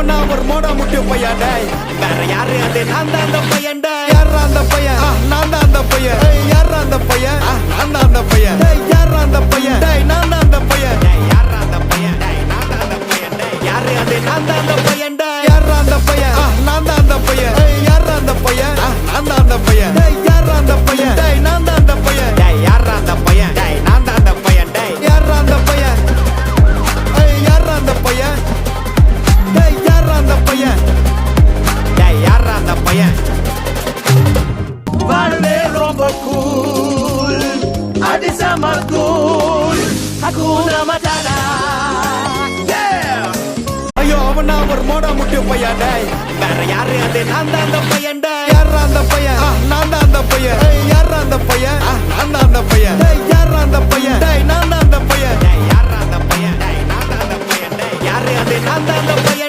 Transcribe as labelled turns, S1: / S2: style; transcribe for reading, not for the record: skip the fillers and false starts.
S1: அவனா ஒரு மோடா முட்டிய பையன் டேய் வேற யாரு அது நான் தான் அந்த பையன் டேய் யாரா அந்த பையன் நான் தான் அந்த பையன் யாரா அந்த பையன் நான் தான் அந்த பையன் டேய் யாரா அந்த பையன் டேய் நான் தான் அந்த பையன் டேய் யாரா அந்த பையன் டேய் நான் தான் அந்த பையன் டேய் யாரு அது நான் தான் அந்த பையன் டேய் யாரா அந்த பையன் நான் தான் அந்த பையன் யாரா அந்த பையன் நான் தான் அந்த பையன் டேய் யாரா அந்த பையன் டேய் நான் தான் அந்த பையன் டேய் யாரா அந்த பையன் டேய் நான் தான் அந்த பையன் டேய் யாரா அந்த பையன் யாரா அந்த பையன் டேய் யாரா அந்த பையன் டேய் யாரா அந்த பையன்
S2: வாழ்வே ரொம்ப cool, அடி செம cool, Hakuna Matata.
S1: ஐயோ அவனா ஒரு மோடா முட்டிய பையன் டேய் வேற யாரு அது நான் தான் அந்த பையன் டேய் யாரா அந்த பையன் நான் தான் அந்த பையன் யாரா அந்த பையன் நான் தான் அந்த பையன் டேய் யாரா அந்த பையன் டேய் நான் தான் அந்த பையன் டேய் யாரா அந்த பையன் டேய் நான் தான் அந்த பையன் டேய் யாரு அது நான் தான் அந்த பையன்